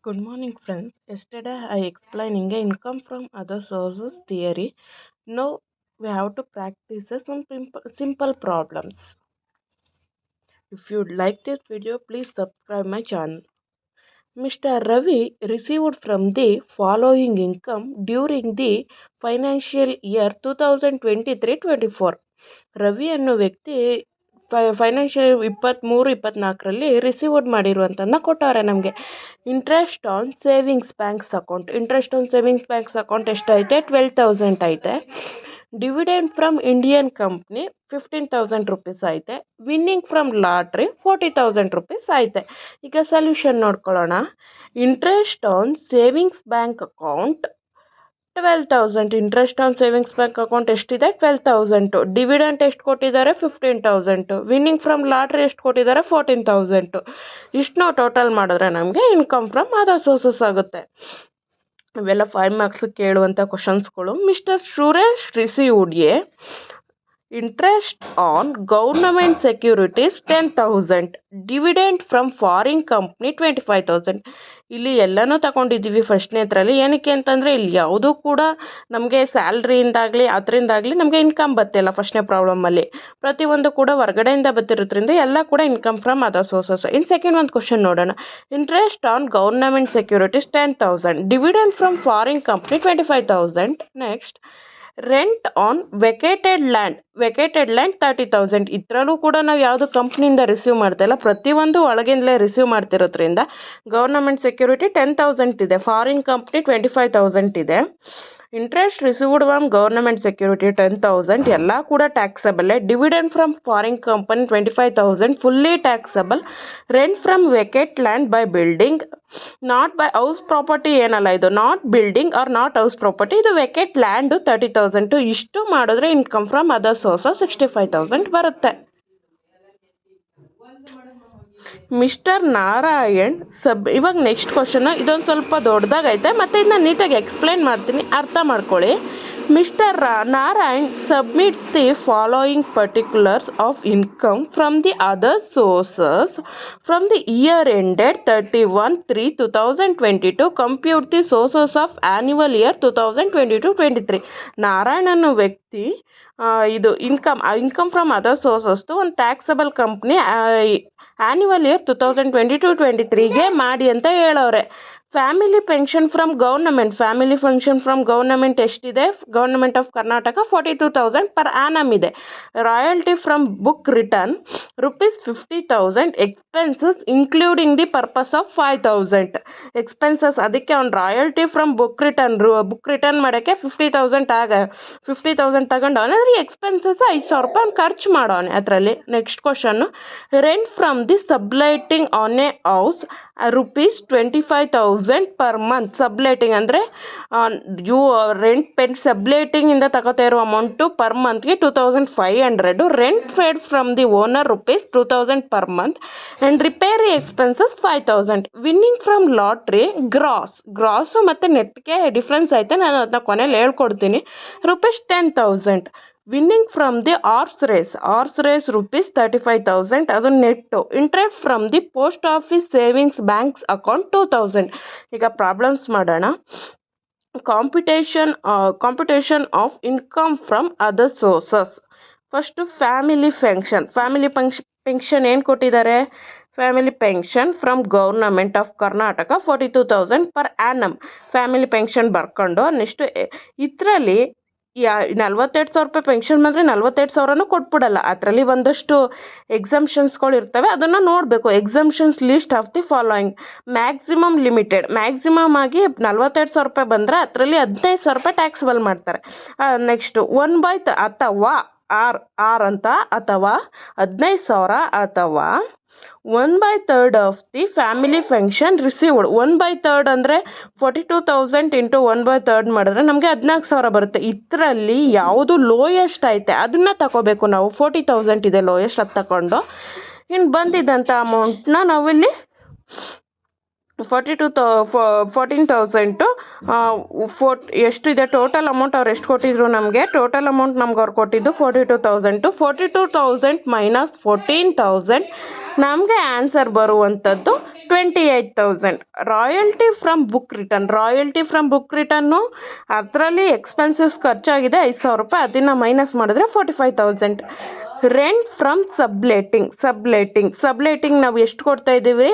Good morning, friends. Yesterday I explaining a income from other sources theory. Now we have to practice some simple problems. If you like this video, please subscribe my channel. Mr. Ravi received from the following income during the financial year 2023-24. Ravi ಅನ್ನೋ ವ್ಯಕ್ತಿ financial 23-24ರಲ್ಲಿ received ಮಾಡಿರುವಂಥದ್ದನ್ನ ಕೊಟ್ಟವ್ರೆ ನಮಗೆ. Interest on savings banks account ಎಷ್ಟೈತೆ? 12,000 ಐತೆ. Dividend from Indian company 15,000 rupees ಐತೆ. Winning from lottery 40,000 rupees ಐತೆ. ಈಗ solution ನೋಡ್ಕೊಳ್ಳೋಣ. Interest on savings bank account 12,000. Interest on savings bank account ಎಷ್ಟಿದೆ? 12,000. ಡಿವಿಡೆಂಟ್ ಎಷ್ಟು ಕೊಟ್ಟಿದ್ದಾರೆ? 15,000. ವಿನ್ನಿಂಗ್ ಫ್ರಮ್ ಲಾಟ್ರಿ ಎಷ್ಟು ಕೊಟ್ಟಿದ್ದಾರೆ? 14,000. ಇಷ್ಟನ್ನು ಟೋಟಲ್ ಮಾಡಿದ್ರೆ ನಮಗೆ ಇನ್ಕಮ್ ಫ್ರಮ್ ಅದರ್ ಸೋರ್ಸಸ್ ಆಗುತ್ತೆ. ಇವೆಲ್ಲ 5 ಮಾರ್ಕ್ಸ್ ಕೇಳುವಂಥ ಕ್ವಶನ್ಸ್ಗಳು. Mister Suresh received interest on government securities 10,000. Dividend from foreign company 25,000. ಇಲ್ಲಿ ಎಲ್ಲನೂ ತಗೊಂಡಿದ್ದೀವಿ ಫಸ್ಟ್ನೇದ್ರಲ್ಲಿ. ಏನಕ್ಕೆ ಅಂತಂದರೆ ಇಲ್ಲಿ ಯಾವುದೂ ಕೂಡ ನಮಗೆ ಸ್ಯಾಲ್ರಿಯಿಂದಾಗಲಿ ಅದರಿಂದಾಗಲಿ ನಮಗೆ ಇನ್ಕಮ್ ಬರ್ತಿಲ್ಲ. ಫಸ್ಟ್ನೇ ಪ್ರಾಬ್ಲಮಲ್ಲಿ ಪ್ರತಿಯೊಂದು ಕೂಡ ಹೊರಗಡೆಯಿಂದ ಬರ್ತಿರೋದ್ರಿಂದ ಎಲ್ಲ ಕೂಡ ಇನ್ಕಮ್ ಫ್ರಮ್ ಅದರ್ ಸೋರ್ಸಸ್. ಇನ್ನು ಸೆಕೆಂಡ್ ಒಂದು ಕ್ವಶನ್ ನೋಡೋಣ. Interest on government securities 10,000. Dividend from foreign company 25,000. Next rent on vacated land 30,000. ಇದರಲ್ಲೂ ಕೂಡ ನಾವು ಯಾವುದು ಕಂಪ್ನಿಯಿಂದ ರಿಸೀವ್ ಮಾಡ್ತಾ ಇಲ್ಲ, ಪ್ರತಿಯೊಂದು ಒಳಗಿಂದಲೇ ರಿಸೀವ್ ಮಾಡ್ತಿರೋದ್ರಿಂದ ಗೌರ್ನಮೆಂಟ್ ಸೆಕ್ಯೂರಿಟಿ 10,000 ಇದೆ, ಫಾರಿನ್ ಕಂಪ್ನಿ 25,000 ಇದೆ. Interest received from government security 10,000 ಎಲ್ಲ ಕೂಡ taxable. Dividend from foreign company 25,000 fully taxable. Rent from vacate land by building, not by house property ಏನಲ್ಲ, ಇದು not building or not house property, ಇದು vacate land 30,000. ಇಷ್ಟು ಮಾಡಿದ್ರೆ income from other sources 65,000 ಬರುತ್ತೆ. Mister Narayan ಇವಾಗ next question, ಇದೊಂದು ಸ್ವಲ್ಪ ದೊಡ್ಡದಾಗೈತೆ ಮತ್ತು ಇದನ್ನ ನೀಟಾಗಿ ಎಕ್ಸ್ಪ್ಲೈನ್ ಮಾಡ್ತೀನಿ, ಅರ್ಥ ಮಾಡ್ಕೊಳ್ಳಿ. Mister Narayan submits the following particulars of income from the other sources from the year ended 31/3/2022. Compute the sources of annual year 2022-23. Narayan ಅನ್ನೋ ವ್ಯಕ್ತಿ ಇದು ಇನ್ಕಮ್ ಫ್ರಮ್ ಅದರ್ ಸೋರ್ಸಸ್ದು ಒಂದು ಟ್ಯಾಕ್ಸಬಲ್ ಕಂಪ್ನಿ ಆ್ಯನ್ಯುವಲ್ ಇಯರ್ 2022-23ಗೆ ಮಾಡಿ ಅಂತ ಹೇಳೋರೆ. ಫ್ಯಾಮಿಲಿ ಪೆನ್ಷನ್ ಫ್ರಮ್ ಗೌರ್ನಮೆಂಟ್ ಎಷ್ಟಿದೆ? Government of Karnataka 42,000 per annum ಇದೆ. Royalty from book return ₹50,000. Expenses including the purpose of 5,000. Expenses ಅದಕ್ಕೆ ಅವ್ನು ರಾಯಲ್ಟಿ ಫ್ರಮ್ ಬುಕ್ ರಿಟರ್ನ್ ಮಾಡೋಕ್ಕೆ 50,000 ತಗೊಂಡವನೆ, ಅದ್ರ ಎಕ್ಸ್ಪೆನ್ಸಸ್ 5,000 ರೂಪಾಯಿ ಅವ್ನು ಖರ್ಚು ಮಾಡೋನೆ ಅದರಲ್ಲಿ. Next question, rent from the subletting on a house ₹25,000 per month. Subletting ಅಂದರೆ ಸಬ್ಲೈಟಿಂಗಿಂದ ತಗೋತಾ ಇರೋ ಅಮೌಂಟು ಪರ್ ಮಂತ್ಗೆ 2,500. Rent paid from the owner ₹2,000 per month and repair expenses 5,000. Winning from lottery gross ಮತ್ತು ನೆಟ್ಗೆ ಡಿಫ್ರೆನ್ಸ್ ಐತೆ, ನಾನು ಅದನ್ನ ಕೊನೆಯಲ್ಲಿ ಹೇಳ್ಕೊಡ್ತೀನಿ. ₹10,000. Winning from the horse race ₹35,000, ಅದು net. Interest from the post office savings banks account 2,000. ಈಗ ಪ್ರಾಬ್ಲಮ್ಸ್ ಮಾಡೋಣ. Computation of income from other sources. First family pension ಏನು ಕೊಟ್ಟಿದ್ದಾರೆ? Family pension from government of Karnataka 42,000 per annum. Family pension ಬರ್ಕೊಂಡು next ಇದರಲ್ಲಿ 42,000 ರೂಪಾಯಿ pension ಬಂದರೆ 42,000 ಕೊಟ್ಬಿಡಲ್ಲ. ಅದರಲ್ಲಿ ಒಂದಷ್ಟು ಎಕ್ಸಮ್ಷನ್ಸ್ಗಳು ಇರ್ತವೆ, ಅದನ್ನು ನೋಡಬೇಕು. Exemptions list of the following. Maximum limited, maximum ಆಗಿ 42,000 ರೂಪಾಯಿ ಬಂದರೆ ಅದರಲ್ಲಿ 15,000 ರೂಪಾಯಿ ಟ್ಯಾಕ್ಸಬಲ್ ಮಾಡ್ತಾರೆ. ನೆಕ್ಸ್ಟು 1/3 ಅಥವಾ ಆರ್ ಅಂತ, ಅಥವಾ 15,000 ಅಥವಾ 1/3 of the family pension received. 1/3 ಅಂದರೆ 42,000 ಇಂಟು 1/3 ಮಾಡಿದ್ರೆ ನಮಗೆ 14,000 ಬರುತ್ತೆ. ಇದರಲ್ಲಿ ಯಾವುದು ಲೋಯೆಸ್ಟ್ ಐತೆ ಅದನ್ನು ತಗೋಬೇಕು ನಾವು. 40,000 ಇದೆ ಲೋಯೆಸ್ಟ್, ಅದು ತಗೊಂಡು ಇನ್ನು ಬಂದಿದ್ದಂಥ ಅಮೌಂಟ್ನ ನಾವಿಲ್ಲಿ 14,000 ಎಷ್ಟಿದೆ ಟೋಟಲ್ ಅಮೌಂಟ್, ಅವ್ರು ಎಷ್ಟು ಕೊಟ್ಟಿದ್ರು ನಮಗೆ? ಟೋಟಲ್ ಅಮೌಂಟ್ ನಮ್ಗೆ ಅವ್ರು ಕೊಟ್ಟಿದ್ದು 42,000 ಮೈನಸ್ 14,000 ನಮಗೆ ಆನ್ಸರ್ ಬರುವಂಥದ್ದು 28,000. ರಾಯಲ್ಟಿ ಫ್ರಮ್ ಬುಕ್ ರಿಟರ್ನು ಅದರಲ್ಲಿ ಎಕ್ಸ್ಪೆನ್ಸಸ್ ಖರ್ಚಾಗಿದೆ 5,000 ರೂಪಾಯಿ, ಅದನ್ನು ಮೈನಸ್ ಮಾಡಿದ್ರೆ 45,000. ರೆಂಟ್ ಫ್ರಮ್ ಸಬ್ಲೇಟಿಂಗ್ ನಾವು ಎಷ್ಟು ಕೊಡ್ತಾ ಇದ್ದೀವಿ,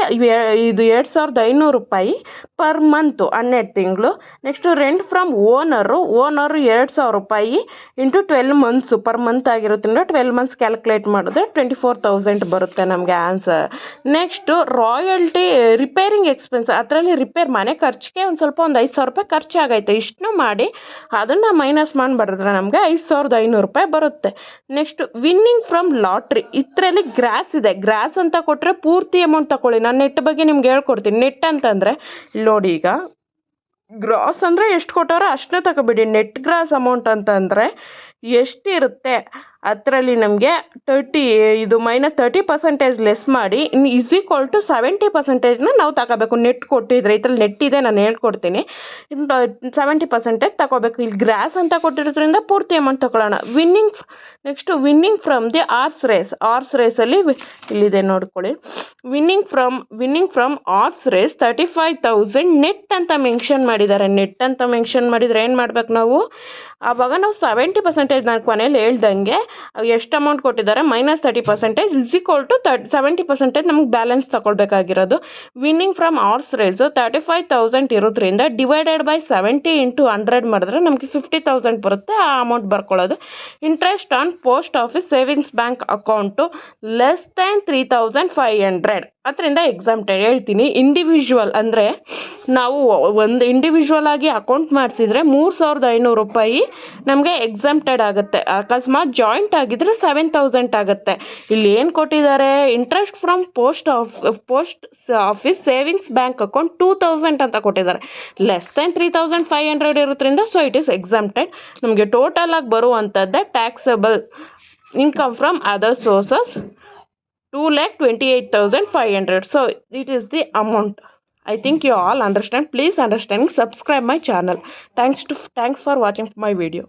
ಇದು 2,500 ರೂಪಾಯಿ ಪರ್ ಮಂತು 12 ತಿಂಗಳು. ನೆಕ್ಸ್ಟು ರೆಂಟ್ ಫ್ರಮ್ ಓನರು 2,000 ರೂಪಾಯಿ ಇಂಟು 12 ಮಂತ್ಸು ಪರ್ ಮಂತ್ ಆಗಿರೋದ್ರಿಂದ 12 ಮಂತ್ಸ್ ಕ್ಯಾಲ್ಕುಲೇಟ್ ಮಾಡಿದ್ರೆ 24,000 ಬರುತ್ತೆ ನಮಗೆ answer. Next royalty repairing expense, ಅದರಲ್ಲಿ ಮನೆ ಖರ್ಚಿಗೆ ಒಂದು 5,000 ರೂಪಾಯಿ ಖರ್ಚಾಗೈತೆ, ಇಷ್ಟನ್ನು ಮಾಡಿ ಅದನ್ನು ಮೈನಸ್ ಮಾಡಿ ಬರೆದ್ರೆ ನಮಗೆ 5,500 ರೂಪಾಯಿ ಬರುತ್ತೆ. ನೆಕ್ಸ್ಟ್ ವಿನ್ನಿಂಗ್ ಫ್ರಮ್ ಲಾಟ್ರಿ, ಇದರಲ್ಲಿ ಗ್ರಾಸ್ ಅಂತ ಕೊಟ್ಟರೆ ಪೂರ್ತಿ ಅಮೌಂಟ್ ತಗೊಳ್ಳಿ. ನಾನು ನೆಟ್ ಬಗ್ಗೆ ನಿಮ್ಗೆ ಹೇಳ್ಕೊಡ್ತೀನಿ. ನೆಟ್ ಅಂತಂದರೆ ನೋಡಿ, ಈಗ ಗ್ರಾಸ್ ಅಂದರೆ ಎಷ್ಟು ಕೊಟ್ಟವ್ರೆ ಅಷ್ಟೇ ತಗೋಬಿಡಿ. ನೆಟ್ ಗ್ರಾಸ್ ಅಮೌಂಟ್ ಅಂತಂದರೆ ಎಷ್ಟಿರುತ್ತೆ ಅದರಲ್ಲಿ ನಮಗೆ -30% ಲೆಸ್ ಮಾಡಿ ಇನ್ನು =70% ನಾವು ತಗೋಬೇಕು. ನೆಟ್ ಕೊಟ್ಟಿದ್ರೆ ಇದರಲ್ಲಿ ನೆಟ್ ಇದೆ, ನಾನು ಹೇಳ್ಕೊಡ್ತೀನಿ. 70% ತಗೋಬೇಕು. ಇಲ್ಲಿ ಗ್ರಾಸ್ ಅಂತ ಕೊಟ್ಟಿರೋದ್ರಿಂದ ಪೂರ್ತಿ ಅಮೌಂಟ್ ತಗೊಳ್ಳೋಣ. ವಿನ್ನಿಂಗ್ ಫ್ರಮ್ ದಿ ಆರ್ಸ್ ರೇಸಲ್ಲಿ ಇಲ್ಲಿದೆ ನೋಡ್ಕೊಳ್ಳಿ. Winning from horse race 35,000 net ಅಂತ ಮೆನ್ಷನ್ ಮಾಡಿದ್ದಾರೆ. ನೆಟ್ ಅಂತ ಮೆನ್ಷನ್ ಮಾಡಿದರೆ ಏನು ಮಾಡ್ಬೇಕು ನಾವು, ಆವಾಗ ನಾವು 70% ನಾನು ಕೊನೆಯಲ್ಲಿ ಹೇಳ್ದಂಗೆ ಎಷ್ಟು ಅಮೌಂಟ್ ಕೊಟ್ಟಿದ್ದಾರೆ -30% =70% ನಮ್ಗೆ ಬ್ಯಾಲೆನ್ಸ್ ತಗೊಳ್ಬೇಕಾಗಿರೋದು. ವಿನ್ನಿಂಗ್ ಫ್ರಮ್ ಆರ್ಸ್ ರೇಸು 35,000 ಇರೋದ್ರಿಂದ ಡಿವೈಡೆಡ್ ಬೈ 70 × 100 ಮಾಡಿದ್ರೆ ನಮಗೆ 50,000 ಬರುತ್ತೆ. ಆ ಅಮೌಂಟ್ ಬರ್ಕೊಳ್ಳೋದು. Interest on post office savings bank account less than 3,500 ಅದರಿಂದ ಎಕ್ಸಾಮ್ಟೆಡ್ ಹೇಳ್ತೀನಿ. ಇಂಡಿವಿಜುವಲ್ ಅಂದರೆ ನಾವು ಒಂದು ಇಂಡಿವಿಜುವಲ್ ಆಗಿ ಅಕೌಂಟ್ ಮಾಡಿಸಿದ್ರೆ 3,500 ರೂಪಾಯಿ ನಮಗೆ ಎಕ್ಸಾಮ್ಟೆಡ್ ಆಗುತ್ತೆ. ಅಕಸ್ಮಾತ್ ಜಾಯಿಂಟ್ ಆಗಿದ್ರೆ 7,000 ಆಗುತ್ತೆ. ಇಲ್ಲಿ ಏನು ಕೊಟ್ಟಿದ್ದಾರೆ, interest from post office savings bank account 2,000 ಅಂತ ಕೊಟ್ಟಿದ್ದಾರೆ. ಲೆಸ್ ದ್ಯಾನ್ 3,500 ಇರೋದ್ರಿಂದ ಸೊ ಇಟ್ ಈಸ್ ಎಕ್ಸಾಮ್ಟೆಡ್. ನಮಗೆ ಟೋಟಲ್ ಆಗಿ ಬರುವಂಥದ್ದೇ taxable income from other sources 2,28,500. So it is the amount. I think you all understand. Please understand. Subscribe my channel. Thanks for watching my video.